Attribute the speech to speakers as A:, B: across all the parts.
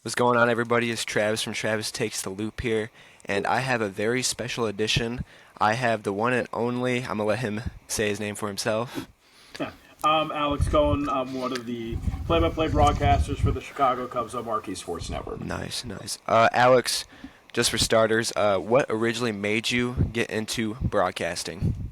A: What's going on, everybody? It's Travis from Travis Takes the Loop here, and I have a very special edition. I have the one and only, I'm gonna let him say his name for himself.
B: I'm Alex Cohen. I'm one of the play-by-play broadcasters for the Chicago Cubs on Marquee Sports Network.
A: Nice, nice. Alex, just for starters, what originally made you get into broadcasting?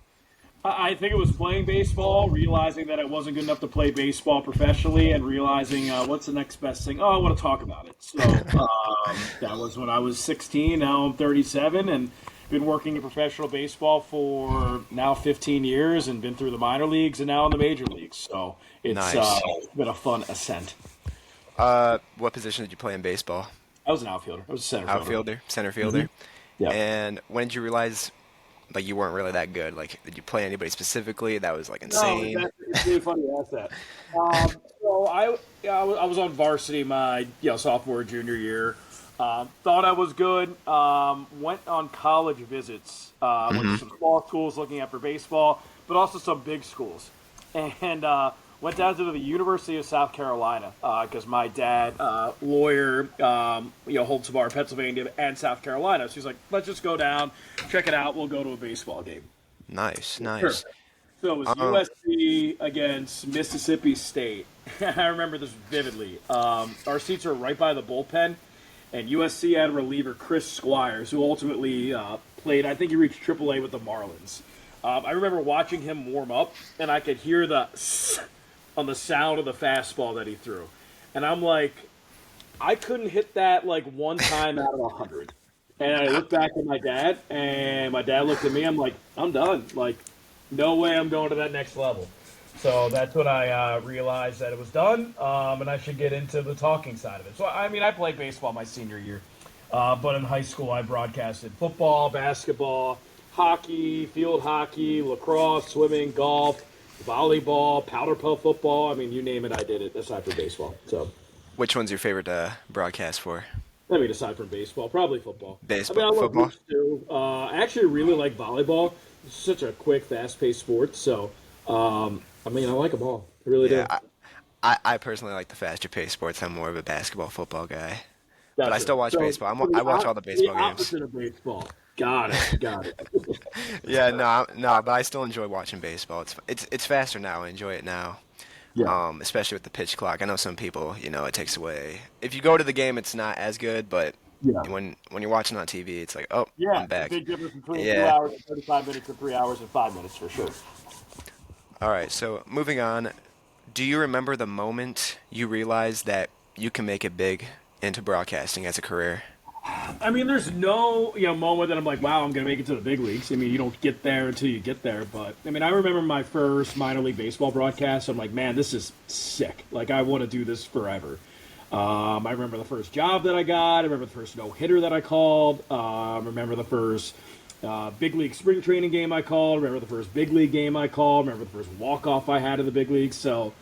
B: I think it was playing baseball, realizing that I wasn't good enough to play baseball professionally, and realizing what's the next best thing. Oh, I want to talk about it. So that was when I was 16. Now I'm 37, and been working in professional baseball for now 15 years, and been through the minor leagues and now in the major leagues. So
A: Nice.
B: it's been a fun ascent.
A: What position did you play in baseball?
B: I was an outfielder. I was a center fielder.
A: Outfielder, center
B: Hmm.
A: fielder?
B: Yeah.
A: And when did you realize, like, you weren't really that good? Like, did you play anybody specifically that was, like,
B: No,
A: insane?
B: it's really funny you ask that. So yeah, I was on varsity my sophomore junior year. Thought I was good. Went on college visits. Went to
A: Hmm.
B: some small schools looking at for baseball, but also some big schools. And went down to the University of South Carolina because my dad, lawyer, holds a bar in Pennsylvania and South Carolina. So he's like, let's just go down, check it out. We'll go to a baseball game.
A: Nice,
B: Sure.
A: nice.
B: So it was
A: Um,
B: USC against Mississippi State. I remember this vividly. Our seats are right by the bullpen, and USC had a reliever, Chris Squires, who ultimately played. I think he reached AAA with the Marlins. I remember watching him warm up, and I could hear the on the sound of the fastball that he threw, and I'm like, I couldn't hit that like one time out of 100. And I looked back at my dad, and my dad looked at me. I'm like, I'm done. Like, no way I'm going to that next level. So that's when I realized that it was done, and I should get into the talking side of it. So, I mean, I played baseball my senior year, but in high school, I broadcasted football, basketball, hockey, field hockey, lacrosse, swimming, golf, volleyball, powder puff football. I mean, you name it, I did it, aside from baseball. So.
A: which one's your favorite broadcast for?
B: I mean, aside from baseball, probably football. I mean,
A: Baseball,
B: I love
A: football?
B: hoops too. I actually really like volleyball. It's such a quick, fast-paced sport. So, I mean, I like them all. I really
A: Yeah,
B: do.
A: I personally like the faster paced sports. I'm more of a basketball, football guy. But I
B: Gotcha.
A: still watch
B: So,
A: baseball.
B: so
A: I watch all the
B: the
A: baseball games.
B: opposite of baseball. Got it. Got it.
A: Yeah, no, but I still enjoy watching baseball. It's faster now. I enjoy it now.
B: Yeah.
A: Especially with the pitch clock. I know some people, it takes away. If you go to the game, it's not as good, but
B: Yeah.
A: when you're watching on TV, it's like, oh,
B: Yeah.
A: I'm back.
B: Big difference between two
A: Yeah.
B: hours and 35 minutes and 3 hours and 5 minutes for sure.
A: All right. So moving on, do you remember the moment you realized that you can make it big into broadcasting as a career?
B: I mean, there's no moment that I'm like, wow, I'm gonna make it to the big leagues. I mean, you don't get there until you get there. But I mean, I remember my first minor league baseball broadcast. I'm like, man, this is sick. Like, I want to do this forever. I remember the first job that I got. I remember the first no hitter that I called. I remember the first big league spring training game I called. I remember the first big league game I called. I remember the first walk off I had in the big leagues. So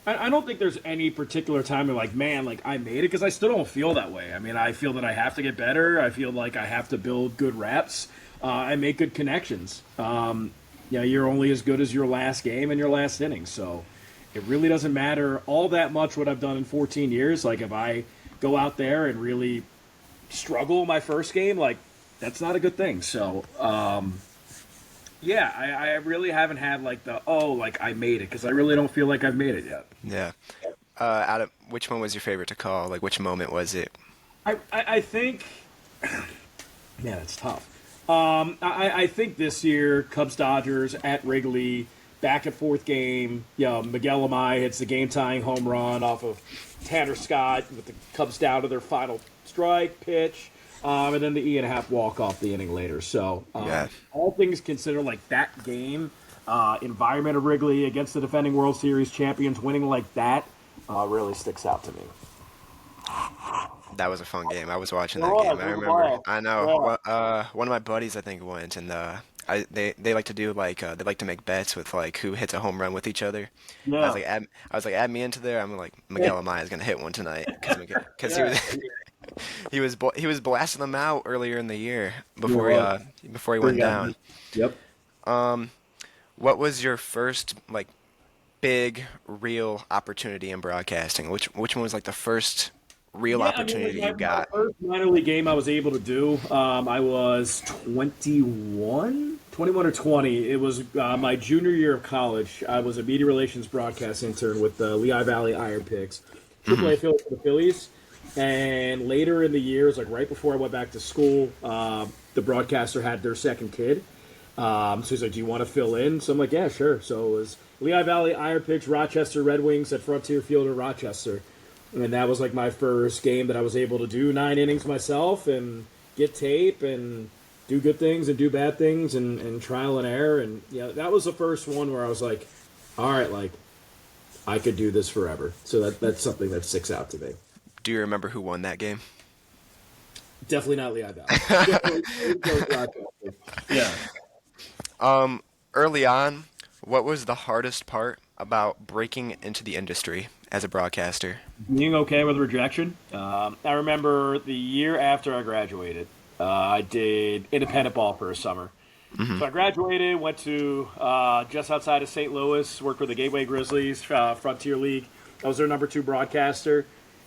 B: I don't think there's any particular time you're like, man, like I made it because I still don't feel that way. I mean, I feel that I have to get better. I feel like I have to build good reps. I make good connections. You're only as good as your last game and your last inning. So it really doesn't matter all that much what I've done in 14 years. Like if I go out there and really struggle my first game, like that's not a good thing. So yeah, I really haven't had like like I made it because I really don't feel like I've made it yet.
A: Yeah. Out of which one was your favorite to call? Like, which moment was it?
B: I think, man, it's tough. I think this year, Cubs Dodgers at Wrigley, back and forth game. Miguel Amaya hits the game tying home run off of Tanner Scott with the Cubs down to their final strike pitch. And then the E&a-half walk off the inning later. So,
A: Yeah.
B: all things considered, like that game, environment of Wrigley against the defending World Series champions, winning like that, really sticks out to me.
A: That was a fun game. I was watching
B: It
A: that game.
B: was. It
A: I
B: was a
A: remember.
B: ball.
A: I know.
B: Yeah.
A: Well, one of my buddies, I think, went, and they like to do like they like to make bets with like who hits a home run with each other.
B: Yeah.
A: I was like, add me into there. I'm like, Miguel Amaya is gonna hit one tonight because he
B: Yeah.
A: was he was blasting them out earlier in the year
B: You know what?
A: before he
B: Bring
A: went
B: out
A: down.
B: me. Yep.
A: What was your first like big real opportunity in broadcasting? Which one was like the first real
B: Yeah, I mean,
A: opportunity you
B: like my
A: got?
B: first minor league game I was able to do, I was 21 or 20. It was my junior year of college. I was a media relations broadcast intern with the Lehigh Valley Iron Pigs, AAA affiliate for the Phillies. And later in the years, like right before I went back to school, the broadcaster had their second kid. So he's like, "Do you want to fill in?" So I'm like, "Yeah, sure." So it was Lehigh Valley Iron Pigs, Rochester Red Wings at Frontier Field in Rochester. And that was like my first game that I was able to do 9 innings myself and get tape and do good things and do bad things and trial and error. And yeah, that was the first one where I was like, all right, like I could do this forever. So that's something that sticks out to me.
A: Do you remember who won that game?
B: Definitely not Lehigh Valley. It was Rochester. Yeah.
A: Early on, what was the hardest part about breaking into the industry as a broadcaster?
B: Being okay with rejection. I remember the year after I graduated, I did independent ball for a summer. So I graduated, went to just outside of St. Louis, worked for the Gateway Grizzlies, Frontier League. I was their number 2 broadcaster.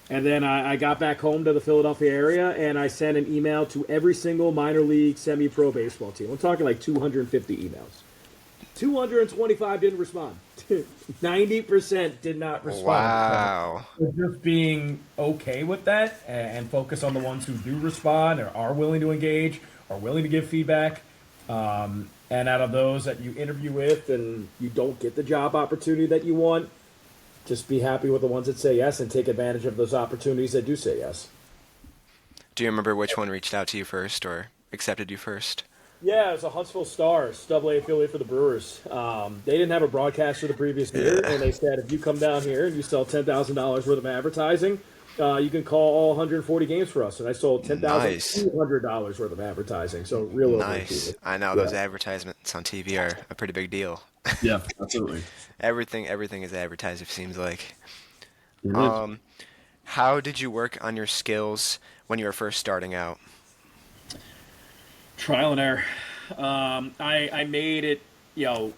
B: And then I got back home to the Philadelphia area, and I sent an email to every single minor league semi-pro baseball team. I'm talking like 250 emails. 225 didn't respond. 90% did not respond.
A: Wow.
B: So just being okay with that and focus on the ones who do respond or are willing to engage, are willing to give feedback. And out of those that you interview with and you don't get the job opportunity that you want, just be happy with the ones that say yes and take advantage of those opportunities that do say yes.
A: Do you remember which one reached out to you first or accepted you first?
B: Yeah, it was the Huntsville Stars, AA affiliate for the Brewers. They didn't have a broadcaster the previous year, and they said if you come down here and you sell $10,000 worth of advertising, you can call all 140 games for us. And I sold $10,200 worth of advertising. So real
A: Nice. I know those advertisements on TV are a pretty big deal.
B: Yeah, absolutely.
A: Everything is advertised, it seems like.
B: It is.
A: How did you work on your skills when you were first starting out?
B: Trial and error. I made it, it was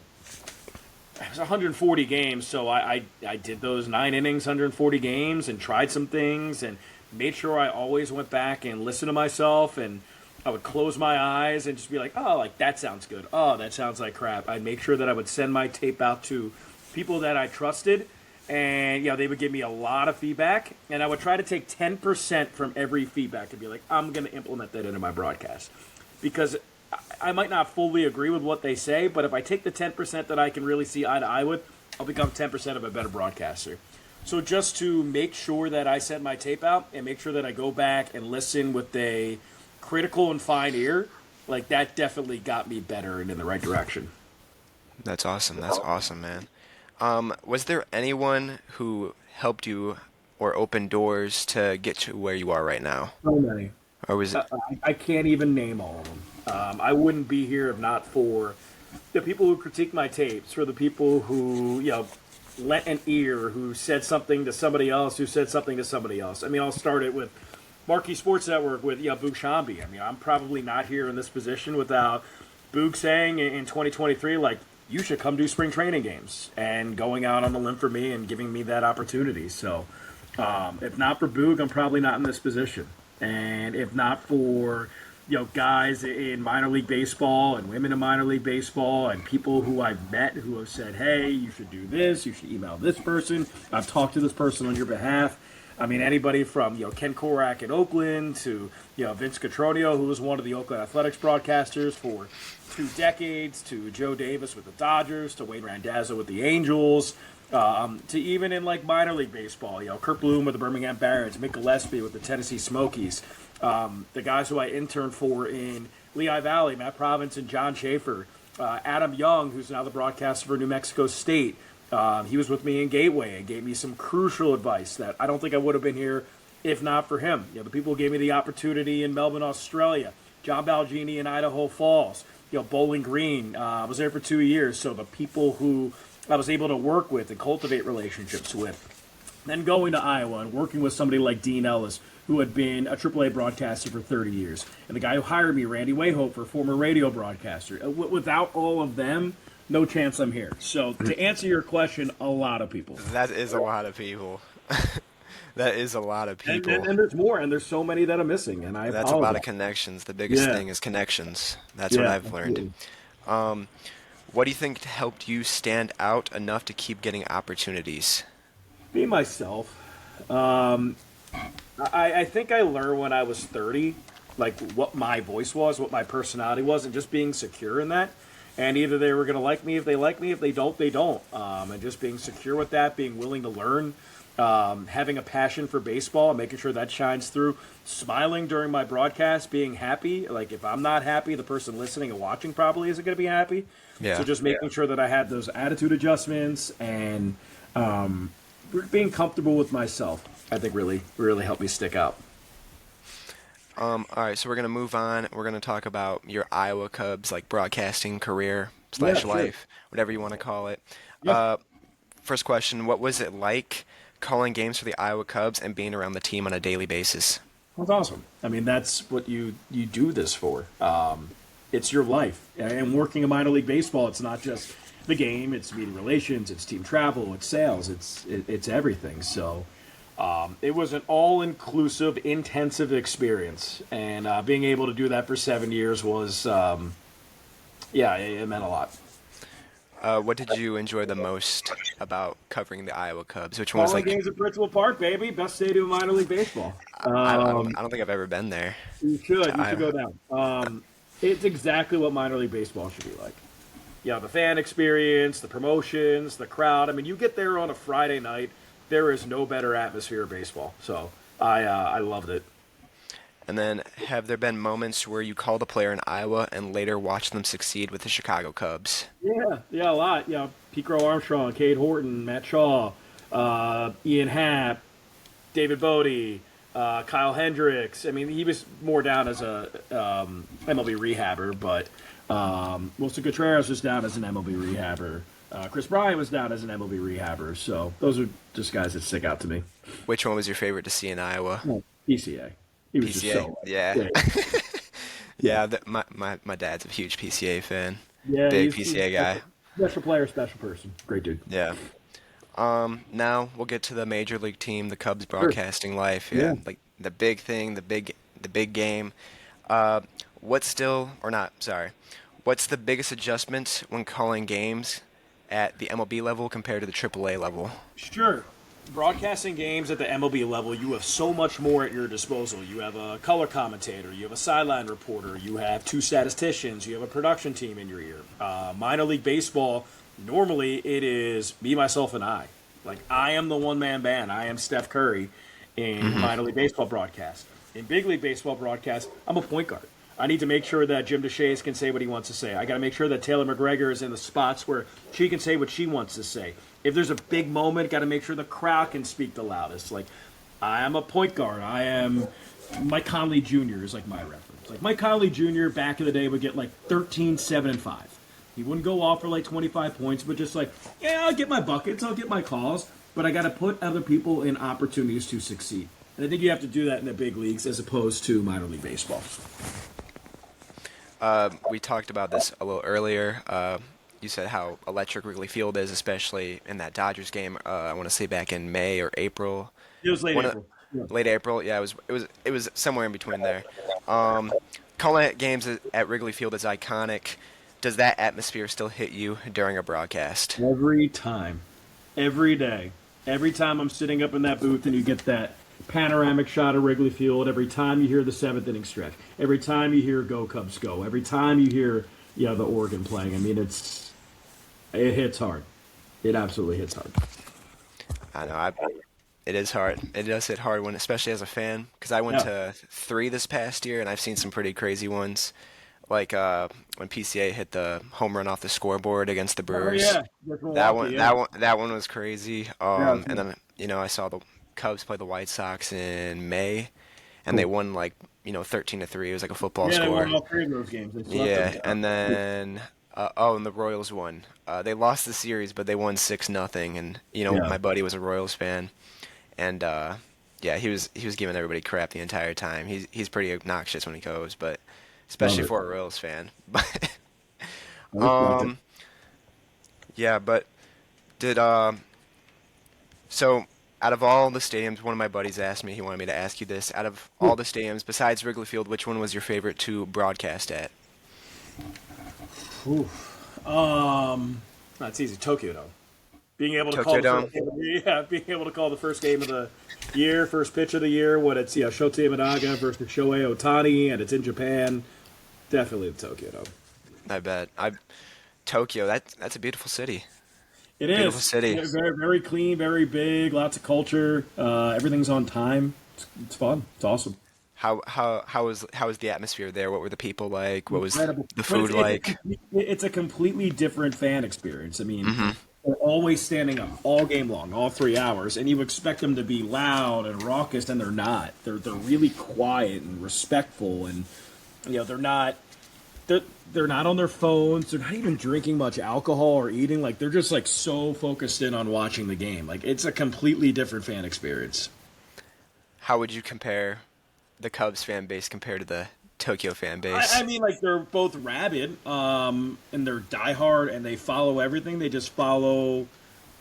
B: 140 games, so I did those 9 innings, 140 games, and tried some things, and made sure I always went back and listened to myself, and I would close my eyes and just be like, oh, like, that sounds good. Oh, that sounds like crap. I'd make sure that I would send my tape out to people that I trusted, and, they would give me a lot of feedback, and I would try to take 10% from every feedback and be like, I'm going to implement that into my broadcast. Because I might not fully agree with what they say, but if I take the 10% that I can really see eye to eye with, I'll become 10% of a better broadcaster. So just to make sure that I send my tape out and make sure that I go back and listen with a critical and fine ear, like that definitely got me better and in the right direction.
A: That's awesome. That's awesome, man. Was there anyone who helped you or opened doors to get to where you are right now?
B: So many.
A: Or was it?
B: I can't even name all of them. I wouldn't be here if not for the people who critique my tapes, for the people who, lent an ear, who said something to somebody else, who said something to somebody else. I mean, I'll start it with Marquee Sports Network with Boog Shambi. I mean, I'm probably not here in this position without Boog saying in 2023, like, you should come do spring training games, and going out on the limb for me and giving me that opportunity. So if not for Boog, I'm probably not in this position. And if not for, guys in minor league baseball and women in minor league baseball and people who I've met who have said, hey, you should do this, you should email this person, I've talked to this person on your behalf. I mean, anybody from, Ken Korak in Oakland to, Vince Cotroneo, who was one of the Oakland Athletics broadcasters for 2 decades, to Joe Davis with the Dodgers, to Wayne Randazzo with the Angels, to even in like minor league baseball, Kurt Bloom with the Birmingham Barons, Mick Gillespie with the Tennessee Smokies, the guys who I interned for in Lehigh Valley, Matt Province and John Schaefer, Adam Young, who's now the broadcaster for New Mexico State. He was with me in Gateway and gave me some crucial advice that I don't think I would have been here if not for him. The people who gave me the opportunity in Melbourne, Australia, John Balgini in Idaho Falls, Bowling Green. I was there for 2 years, so the people who I was able to work with and cultivate relationships with. Then going to Iowa and working with somebody like Dean Ellis, who had been a AAA broadcaster for 30 years. And the guy who hired me, Randy Wayhofer, former radio broadcaster. Without all of them, no chance I'm here. So to answer your question, a lot of people.
A: That is a lot of people. That is a lot of people.
B: And there's more, and there's so many that I'm missing, and I
A: That's a lot
B: apologize.
A: of connections. The biggest
B: Yeah,
A: thing is connections. That's what
B: yeah,
A: I've learned.
B: absolutely.
A: Um, what do you think helped you stand out enough to keep getting opportunities?
B: Be myself. Um, I think I learned when I was 30, like what my voice was, what my personality was, and just being secure in that. And either they were going to like me if they like me, if they don't, they don't. And just being secure with that, being willing to learn, having a passion for baseball, making sure that shines through, smiling during my broadcast, being happy. Like if I'm not happy, the person listening and watching probably isn't going to be happy. So
A: Yeah.
B: just making sure that I had those attitude adjustments and being comfortable with myself, I think really helped me stick out.
A: All right, so we're gonna move on. We're gonna talk about your Iowa Cubs like broadcasting career
B: Yeah,
A: slash
B: sure.
A: life, whatever you want to call it.
B: Yeah,
A: Uh, First question: what was it like calling games for the Iowa Cubs and being around the team on a daily basis?
B: that's awesome. I mean, that's what you do this for. It's your life, and working in minor league baseball, it's not just the game. It's media relations, it's team travel, it's sales, it's everything. So. It was an all-inclusive, intensive experience, and being able to do that for 7 years was, yeah, it meant a lot.
A: What did you enjoy the most about covering the Iowa Cubs? Which one was
B: Calling
A: like?
B: games at Principal Park, baby, best stadium in minor league baseball.
A: I don't think I've ever been there to
B: You should go
A: Iowa.
B: down. It's exactly what minor league baseball should be like. Yeah, the fan experience, the promotions, the crowd. I mean, you get there on a Friday night, there is no better atmosphere of baseball. So I loved it.
A: And then, have there been moments where you called a player in Iowa and later watched them succeed with the Chicago Cubs?
B: Yeah, a lot. Yeah, Pete Crow Armstrong, Cade Horton, Matt Shaw, Ian Happ, David Bodie, Kyle Hendricks. I mean, he was more down as a MLB rehabber, but Wilson Contreras was down as an MLB rehabber. Chris Bryant was down as an MLB rehabber. So those are just guys that stick out to me.
A: Which one was your favorite to see in Iowa?
B: PCA. He was just
A: PCA?
B: so
A: Yeah.
B: yeah, yeah,
A: Yeah, my dad's a huge PCA fan.
B: yeah.
A: Big
B: He's
A: PCA guy.
B: special player, special person. Great dude.
A: Yeah. Now we'll get to the major league team, the Cubs
B: Sure.
A: broadcasting life. Yeah,
B: Yeah.
A: like the big thing, the big game. Uh, what's still or not? Sorry. What's the biggest adjustment when calling games at the MLB level compared to the AAA level?
B: Sure. Broadcasting games at the MLB level, you have so much more at your disposal. You have a color commentator, you have a sideline reporter, you have two statisticians, you have a production team in your ear. Minor league baseball, normally it is me, myself, and I. Like, I am the one man band. I am Steph Curry in minor league baseball broadcast. In big league baseball broadcast, I'm a point guard. I need to make sure that Jim DeShays can say what he wants to say. I got to make sure that Taylor McGregor is in the spots where she can say what she wants to say. If there's a big moment, got to make sure the crowd can speak the loudest. Like, I am a point guard. I am Mike Conley Jr. is like my reference. Like Mike Conley Jr. back in the day would get like 13, 7, and 5. He wouldn't go off for like 25 points, but just like, yeah, I'll get my buckets, I'll get my calls, but I got to put other people in opportunities to succeed. And I think you have to do that in the big leagues as opposed to minor league baseball.
A: We talked about this a little earlier. You said how electric Wrigley Field is, especially in that Dodgers game. I want to say back in May or April.
B: It was late
A: One of,
B: April. Yeah.
A: Late April. Yeah, it was somewhere in between there. Um, Calling it games at Wrigley Field is iconic. Does that atmosphere still hit you during a broadcast?
B: Every time, every day, every time I'm sitting up in that booth and you get that panoramic shot of Wrigley Field, every time you hear the seventh inning stretch, every time you hear Go Cubs Go, every time you hear the organ playing. I mean, it hits hard. It absolutely hits hard.
A: I know. It is hard. It does hit hard when, especially as a fan, because I went
B: Yeah.
A: to three this past year and I've seen some pretty crazy ones, like when PCA hit the home run off the scoreboard against the
B: Oh
A: Brewers.
B: yeah, with Milwaukee. Yeah.
A: That one was crazy.
B: Yeah. It's
A: And then I saw the Cubs play the White Sox in May, and they
B: cool.
A: won like 13-3. It was like a football
B: Yeah, they
A: score.
B: won all three of those games. They swept
A: Yeah,
B: them.
A: and then and the Royals won. They lost the series, but they won 6-0. And
B: Yeah.
A: my buddy was a Royals fan, and yeah, he was giving everybody crap the entire time. He's pretty obnoxious when he goes, but
B: Love
A: especially
B: it.
A: for a Royals fan. But
B: I respect it.
A: yeah, but did so Out of all the stadiums, one of my buddies asked me, he wanted me to ask you this. Out of all the stadiums besides Wrigley Field, which one was your favorite to broadcast at?
B: Ooh. That's easy. Tokyo Dome. Being able to call
A: Tokyo
B: the first
A: Dome?
B: game of the year, yeah, being able to call the first game of the year, first pitch of the year, when it's Shota Imanaga versus Shohei Ohtani, and it's in Japan. Definitely the Tokyo Dome.
A: I bet. Tokyo, that's a beautiful city.
B: It
A: Beautiful
B: is
A: city.
B: very, very clean, very big, lots of culture. Everything's on time. It's fun. It's awesome.
A: How was the atmosphere there? What were the people like? What was
B: Incredible.
A: the
B: But
A: food like?
B: it's a completely different fan experience. I mean, they're always standing up all game long, all 3 hours, and you expect them to be loud and raucous, and they're not. They're really quiet and respectful, and they're not. They're not on their phones. They're not even drinking much alcohol or eating. Like they're just like so focused in on watching the game. Like it's a completely different fan experience.
A: How would you compare the Cubs fan base compared to the Tokyo fan
B: I
A: base?
B: mean, like they're both rabid, and they're diehard, and they follow everything. They just follow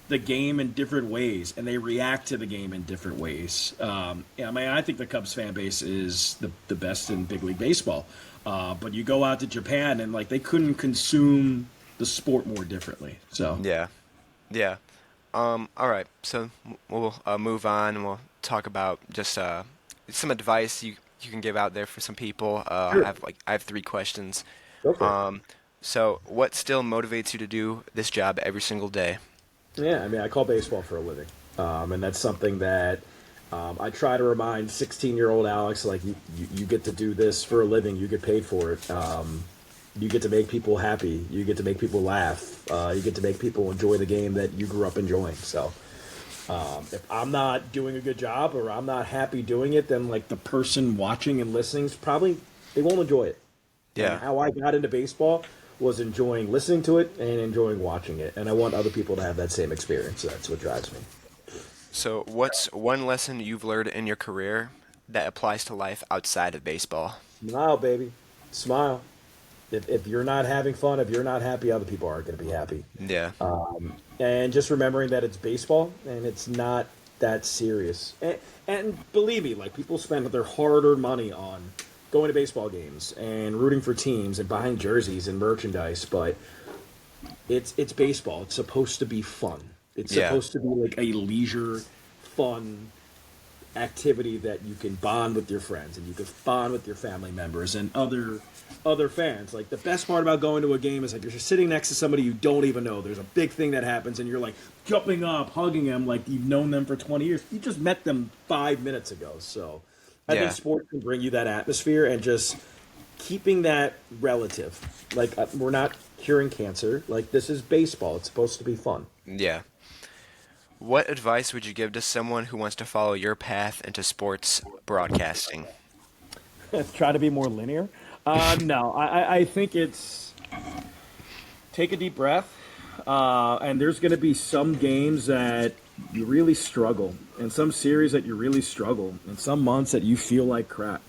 B: the game in different ways, and they react to the game in different ways. Yeah, I mean, I think the Cubs fan base is the best in big league baseball. But you go out to Japan, and like they couldn't consume the sport more differently. So
A: Yeah, yeah. All right. So we'll move on and we'll talk about just some advice you can give out there for some people.
B: sure,
A: I have three questions.
B: go for it.
A: Um, so what still motivates you to do this job every single day?
B: Yeah, I mean, I call baseball for a living, and that's something that I try to remind 16-year-old Alex, like you get to do this for a living, you get paid for it. You get to make people happy, you get to make people laugh, you get to make people enjoy the game that you grew up enjoying. So if I'm not doing a good job or I'm not happy doing it, then like the person watching and listening is probably they won't enjoy it. And
A: Yeah.
B: how I got into baseball was enjoying listening to it and enjoying watching it, and I want other people to have that same experience. So that's what drives me.
A: So what's one lesson you've learned in your career that applies to life outside of baseball?
B: Smile, baby. Smile. If you're not having fun, if you're not happy, other people aren't going to be happy.
A: Yeah.
B: And just remembering that it's baseball and it's not that serious. And believe me, like people spend their hard-earned money on going to baseball games and rooting for teams and buying jerseys and merchandise, but it's baseball. It's supposed to be fun. It's
A: Yeah.
B: supposed to be like a leisure, fun activity that you can bond with your friends and you can bond with your family members and other fans. Like the best part about going to a game is like you're just sitting next to somebody you don't even know. There's a big thing that happens and you're like jumping up, hugging them like you've known them for 20 years. You just met them 5 minutes ago. So I think
A: Yeah.
B: sports can bring you that atmosphere and just keeping that relative. Like we're not curing cancer. Like this is baseball. It's supposed to be fun.
A: Yeah. What advice would you give to someone who wants to follow your path into sports broadcasting?
B: Try to be more linear. No, I think it's take a deep breath. And there's going to be some games that you really struggle, and some series that you really struggle, and some months that you feel like crap.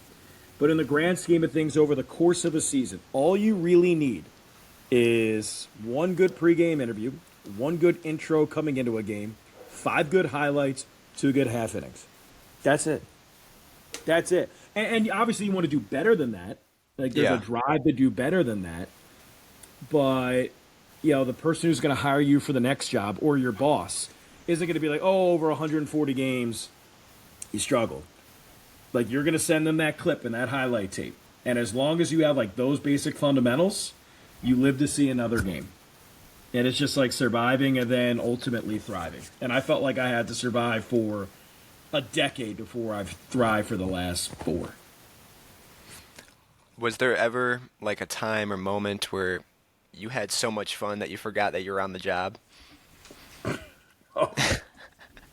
B: But in the grand scheme of things, over the course of a season, all you really need is one good pregame interview, one good intro coming into a game, 5 good highlights, 2 good half innings. That's it. That's it. And obviously, you want to do better than that. Like, there's a
A: Yeah.
B: drive to do better than that. But, the person who's going to hire you for the next job or your boss isn't going to be like, oh, over 140 games, you struggled. Like, you're going to send them that clip and that highlight tape. And as long as you have, like, those basic fundamentals, you live to see another game. And it's just like surviving and then ultimately thriving. And I felt like I had to survive for a decade before I've thrived for the last 4.
A: Was there ever like a time or moment where you had so much fun that you forgot that you were on the job?
B: Oh,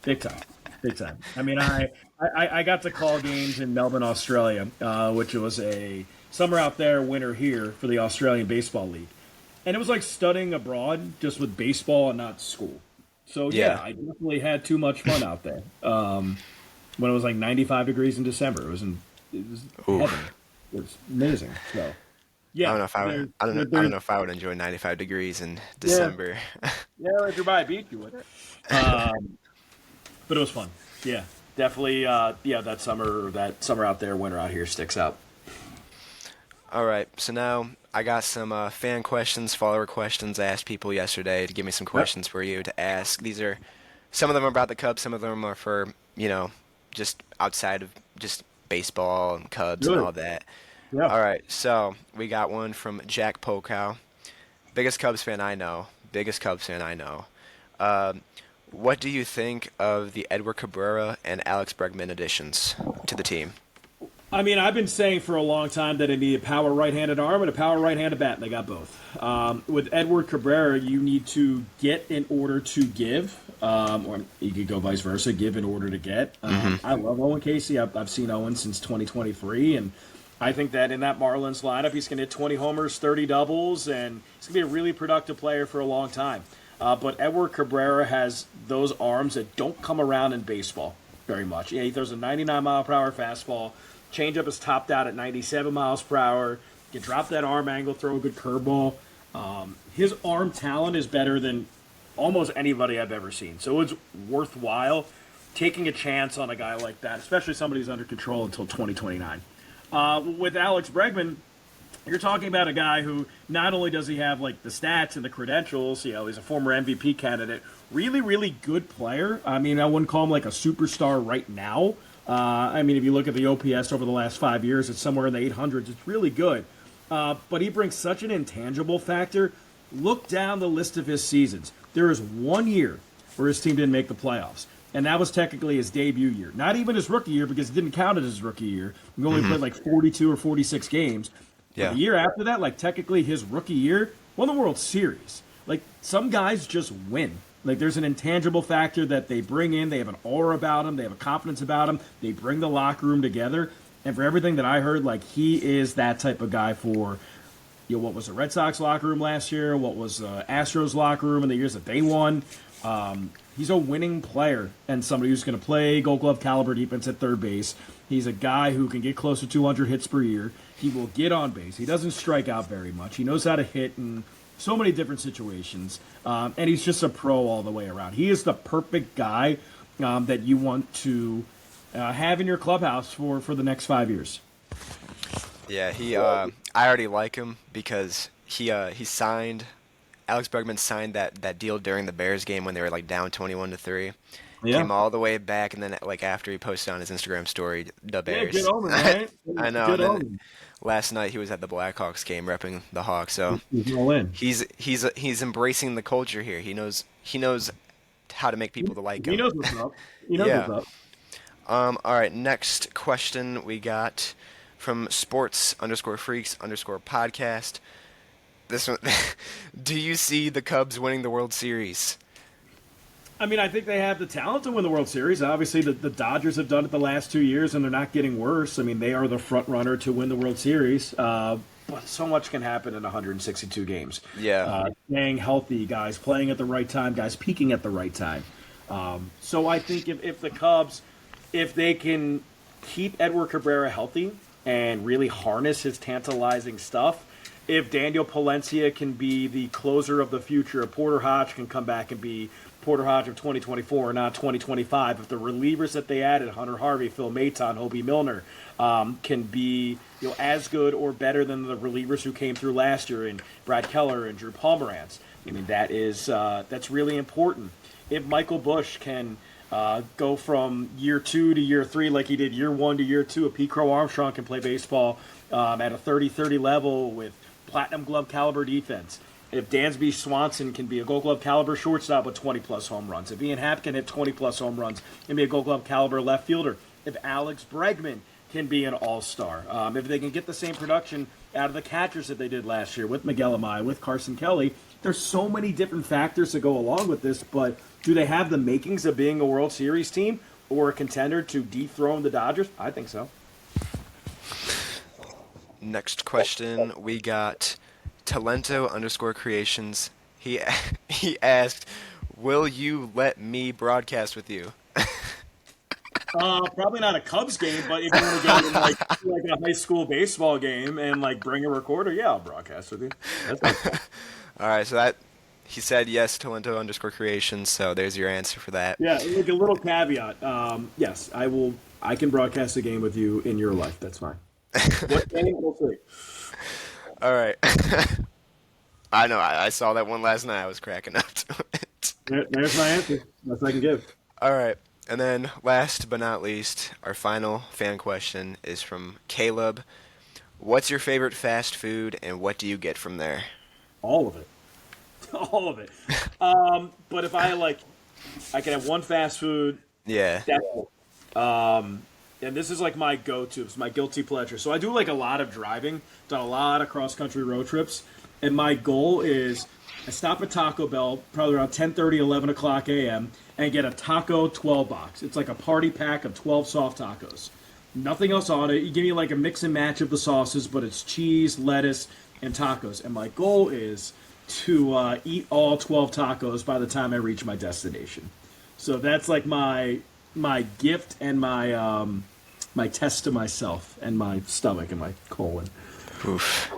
B: big time, big time. I mean, I got to call games in Melbourne, Australia, which was a summer out there, winter here for the Australian Baseball League, and it was like studying abroad, just with baseball and not school. So yeah,
A: Yeah.
B: I definitely had too much fun out there. When it was like 95 degrees in December, it was heaven.
A: Oof.
B: It was amazing. So
A: I don't
B: yeah,
A: know if I would, I don't know if I would enjoy 95 degrees in
B: yeah,
A: December.
B: yeah. If you're by a beach, you would. Um, but it was fun. Yeah, definitely. Yeah, that summer out there, winter out here sticks out.
A: All right, so now I got some fan questions, follower questions. I asked people yesterday to give me some
B: Yep.
A: questions for you to ask. These are some of them are about the Cubs, some of them are for just outside of just baseball and Cubs and
B: Good.
A: all that.
B: Yeah.
A: All right, so we got one from Jack Pokow, biggest Cubs fan I know, biggest Cubs fan I know. Um, what do you think of the Edward Cabrera and Alex Bregman additions to the team?
B: I mean, I've been saying for a long time that I need a power right-handed arm and a power right-handed bat, and they got both. With Edward Cabrera, you need to get in order to give, or you could go vice versa, give in order to get. I love Owen Casey. I've seen Owen since 2023, and I think that in that Marlins lineup, he's going to hit 20 homers, 30 doubles, and he's going to be a really productive player for a long time. But Edward Cabrera has those arms that don't come around in baseball very much. Yeah, he throws a 99-mile-per-hour fastball. Changeup is topped out at 97 miles per hour. You can drop that arm angle, throw a good curveball. His arm talent is better than almost anybody I've ever seen. So it's worthwhile taking a chance on a guy like that, especially somebody who's under control until 2029. With Alex Bregman, you're talking about a guy who not only does he have like the stats and the credentials, he's a former MVP candidate, really, really good player. I mean, I wouldn't call him like a superstar right now. I mean, if you look at the OPS over the last 5 years, it's somewhere in the 800s. It's really good. But he brings such an intangible factor. Look down the list of his seasons. There is 1 year where his team didn't make the playoffs. And that was technically his debut year. Not even his rookie year because it didn't count as his rookie year. He only played like 42 or 46 games. But
A: Yeah.
B: the year after that, like technically his rookie year, won the World Series. Like some guys just win. Like there's an intangible factor that they bring in. They have an aura about them. They have a confidence about them. They bring the locker room together. And for everything that I heard, like he is that type of guy for, what was the Red Sox locker room last year? What was Astros locker room in the years that they won? He's a winning player and somebody who's going to play Gold Glove caliber defense at third base. He's a guy who can get close to 200 hits per year. He will get on base. He doesn't strike out very much. He knows how to hit in so many different situations. And he's just a pro all the way around. He is the perfect guy that you want to have in your clubhouse for the next 5 years.
A: Yeah, I already like him because he signed Alex Bregman signed that deal during the Bears game when they were like down 21-3.
B: Yeah.
A: Came all the way back, and then like after he posted on his Instagram story, the
B: Yeah,
A: Bears.
B: good omen, right?
A: I know.
B: Good
A: And then
B: omen.
A: last night he was at the Blackhawks game, repping the Hawks. So
B: He's all in.
A: he's embracing the culture here. He knows how to make people to like
B: He
A: him.
B: knows what's up. He knows
A: Yeah.
B: what's up.
A: All right. Next question we got from sports_freaks_podcast. This one, do you see the Cubs winning the World Series?
B: I mean, I think they have the talent to win the World Series. Obviously, the Dodgers have done it the last 2 years, and they're not getting worse. I mean, they are the front runner to win the World Series. But so much can happen in 162 games.
A: Yeah.
B: Staying healthy, guys playing at the right time, guys peaking at the right time. So I think if the Cubs, if they can keep Edward Cabrera healthy and really harness his tantalizing stuff, if Daniel Palencia can be the closer of the future, if Porter Hodge can come back and be Porter Hodge of 2024 and not 2025, if the relievers that they added, Hunter Harvey, Phil Maton, Hobie Milner, can be as good or better than the relievers who came through last year, and Brad Keller and Drew Pomeranz. I mean, that's really important. If Michael Bush can go from year 2 to year 3 like he did year 1 to year 2, if Pete Crow Armstrong can play baseball at a 30-30 level with platinum glove caliber defense. If Dansby Swanson can be a Gold Glove caliber shortstop with 20-plus home runs. If Ian Happ can hit 20-plus home runs and be a Gold Glove caliber left fielder. If Alex Bregman can be an all-star. If they can get the same production out of the catchers that they did last year with Miguel Amaya, with Carson Kelly. There's so many different factors that go along with this, but do they have the makings of being a World Series team or a contender to dethrone the Dodgers? I think so.
A: Next question we got Talento_creations. He asked, "Will you let me broadcast with you?"
B: Probably not a Cubs game, but if you want to go to like a high school baseball game and like bring a recorder, yeah, I'll broadcast with you. That's fine.
A: All right, so he said yes to Lento underscore creation, so there's your answer for that.
B: Yeah, like a little caveat. Yes, I will. I can broadcast a game with you in your life. That's fine. What game? We'll see.
A: All right. I know. I saw that one last night. I was cracking up to it.
B: There's my answer. That's I can give.
A: All right. And then, last but not least, our final fan question is from Caleb. What's your favorite fast food, and what do you get from there?
B: All of it. All of it. But if I like, I can have one fast food.
A: Yeah.
B: That's it. And this is like my go-to. It's my guilty pleasure. So I do like a lot of driving. Done a lot of cross-country road trips, and my goal is I stop at Taco Bell probably around 10:30, 11 o'clock a.m. and get a taco 12 box. It's like a party pack of 12 soft tacos. Nothing else on it. You give me like a mix and match of the sauces, but it's cheese, lettuce, and tacos. And my goal is to eat all 12 tacos by the time I reach my destination. So that's like my gift and my test to myself and my stomach and my colon.
A: Oof.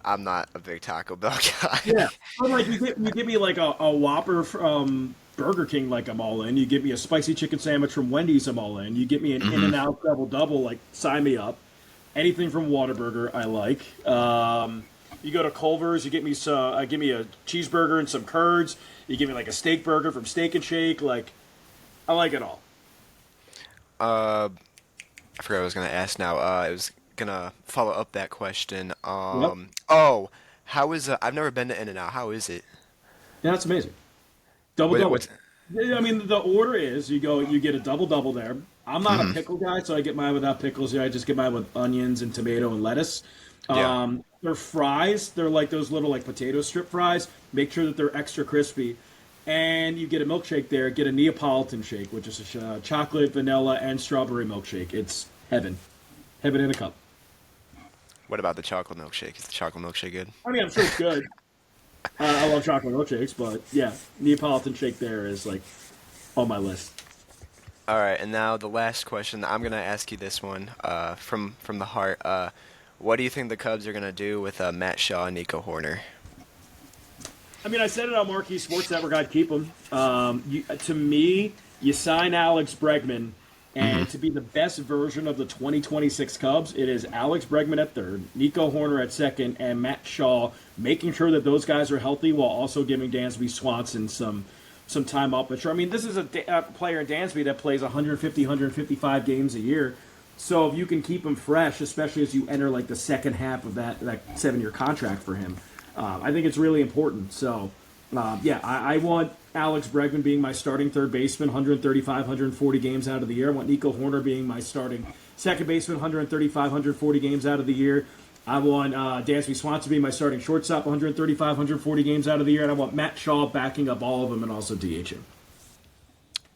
A: I'm not a big Taco Bell guy.
B: Yeah, but like you give me like a Whopper from Burger King, like I'm all in. You give me a spicy chicken sandwich from Wendy's, I'm all in. You get me an In-N-Out double double, like sign me up. Anything from Whataburger, I like. You go to Culver's, you get me give me a cheeseburger and some curds. You give me like a steak burger from Steak and Shake. Like I like it all.
A: Uh, I forgot what I was gonna ask now. I was gonna follow up that question.
B: Yep,
A: Oh, how is I've never been to In-N-Out. How is it?
B: yeah, that's amazing. Double
A: What,
B: double.
A: what's
B: Yeah, I mean, the order is you get a double double there. I'm not a pickle guy, so I get mine without pickles. Yeah, I just get mine with onions and tomato and lettuce.
A: yeah.
B: Their fries, they're like those little like potato strip fries. Make sure that they're extra crispy. And you get a milkshake there. Get a Neapolitan shake, which is a chocolate, vanilla, and strawberry milkshake. It's heaven. Heaven in a cup.
A: What about the chocolate milkshake? Is the chocolate milkshake good?
B: I mean, I'm sure it's good. I love chocolate milkshakes, but yeah, Neapolitan shake there is like on my list.
A: All right, and now the last question. I'm gonna ask you this one, from the heart. What do you think the Cubs are gonna do with Matt Shaw and Nico Horner?
B: I mean, I said it on Marquee Sports Network. I'd keep him. To me, you sign Alex Bregman, and to be the best version of the 2026 Cubs, it is Alex Bregman at third, Nico Horner at second, and Matt Shaw, making sure that those guys are healthy while also giving Dansby Swanson some time off. But sure, I mean, this is a player in Dansby that plays 150, 155 games a year. So if you can keep him fresh, especially as you enter like the second half of that 7-year contract for him, I think it's really important. So, yeah, I want Alex Bregman being my starting third baseman, 135, 140 games out of the year. I want Nico Horner being my starting second baseman, 135, 140 games out of the year. I want Dansby Swanson being my starting shortstop, 135, 140 games out of the year. And I want Matt Shaw backing up all of them and also DHing.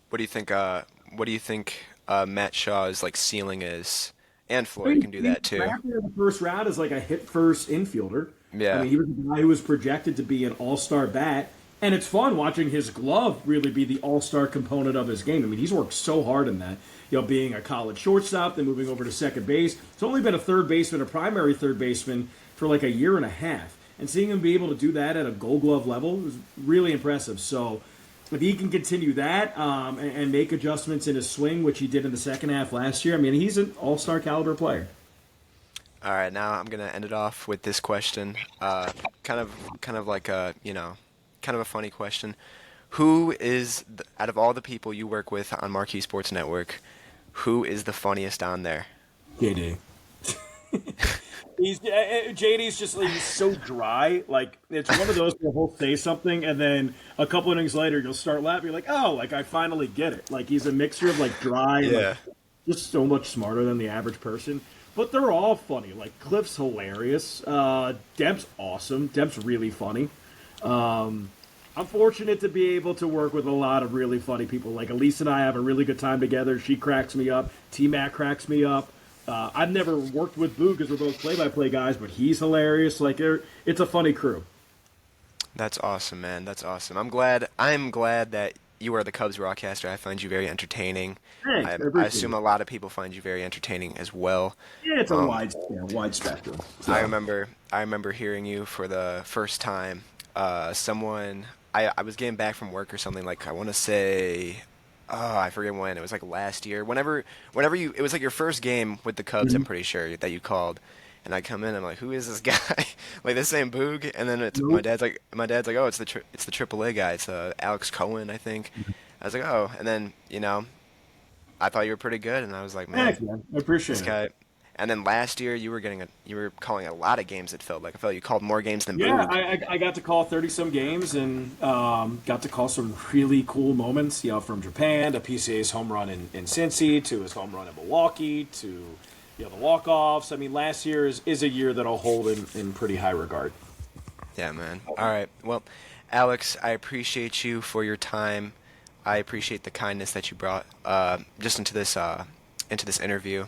A: What do you think? What do you think Matt Shaw's like ceiling is? And
B: I
A: Floyd
B: mean,
A: can do
B: he
A: that too.
B: drafted in the first round as like a hit first infielder. I
A: Yeah.
B: mean, he was a guy who was projected to be an all star bat. And it's fun watching his glove really be the all star component of his game. I mean, he's worked so hard in that. Being a college shortstop, then moving over to second base. It's only been a third baseman, a primary third baseman, for like a year and a half. And seeing him be able to do that at a gold glove level was really impressive. So if he can continue that and make adjustments in his swing, which he did in the second half last year, I mean, he's an all star caliber player.
A: All right, now I'm gonna end it off with this question. Kind of like a kind of a funny question. Who is out of all the people you work with on Marquee Sports Network, who is the funniest on there?
B: JD. JD's just like he's so dry. Like it's one of those where he'll say something and then a couple innings later you'll start laughing. You're like, oh, like I finally get it. Like he's a mixture of like dry and like
A: Yeah.
B: just so much smarter than the average person. But they're all funny. Like Cliff's hilarious. Deb's awesome. Deb's really funny. I'm fortunate to be able to work with a lot of really funny people. Like Elise and I have a really good time together. She cracks me up. T Mac cracks me up. I've never worked with Boo because we're both play-by-play guys, but he's hilarious. Like it's a funny crew.
A: That's awesome, man. That's awesome. I'm glad that you are the Cubs broadcaster. I find you very entertaining.
B: Thanks. I
A: I
B: appreciate
A: assume
B: it.
A: a lot of people find you very entertaining as well.
B: Yeah, it's a
A: Um,
B: wide spectrum.
A: I
B: So
A: remember I remember hearing you for the first time someone I was getting back from work or something, like I want to say, oh, I forget when. It was like last year. Whenever you, it was like your first game with the Cubs, I'm
B: Mhm.
A: pretty sure that you called. And I come in, I'm like, who is this guy? Like this ain't Boog. And then
B: Nope.
A: my dad's like, oh, it's the AAA guy. It's Alex Cohen, I think. I was like, oh. And then I thought you were pretty good, and I was like, man,
B: Thanks, man. I
A: this
B: appreciate it.
A: guy. And then last year you were calling a lot of games. It felt like I felt you called more games than
B: Yeah,
A: Boog.
B: I got to call 30 some games and got to call some really cool moments, from Japan to PCA's home run in Cincy to his home run in Milwaukee to the walk offs. I mean, last year is a year that I'll hold in pretty high regard.
A: Yeah, man. All right. Well, Alex, I appreciate you for your time. I appreciate the kindness that you brought just into this interview.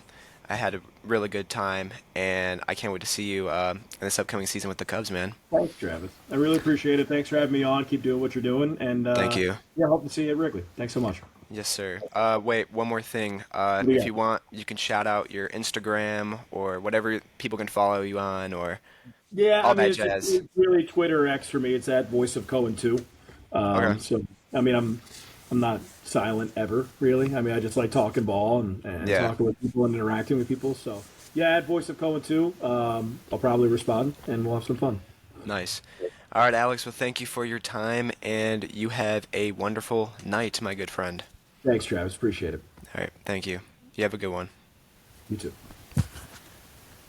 A: I had a really good time, and I can't wait to see you in this upcoming season with the Cubs, man.
B: Thanks, Travis. I really appreciate it. Thanks for having me on. Keep doing what you're doing. And
A: Thank you.
B: yeah, hope to see you at Wrigley. Thanks so much.
A: Yes, sir. Wait, one more thing.
B: What do you
A: If
B: got?
A: you want, you can shout out your Instagram or whatever people can follow you on or
B: Yeah, I
A: all
B: mean,
A: that
B: it's,
A: jazz.
B: it's really Twitter or X for me. It's at Voice of Cohen too.
A: Okay.
B: So I mean, I'm not silent ever really. I mean, I just like talking ball and
A: Yeah.
B: talking with people and interacting with people. So yeah, at Voice of Cohen too. I'll probably respond and we'll have some fun.
A: Nice. All right, Alex. Well, thank you for your time, and you have a wonderful night, my good friend.
B: Thanks, Travis. Appreciate it.
A: All right. Thank you. You have a good one.
B: You too.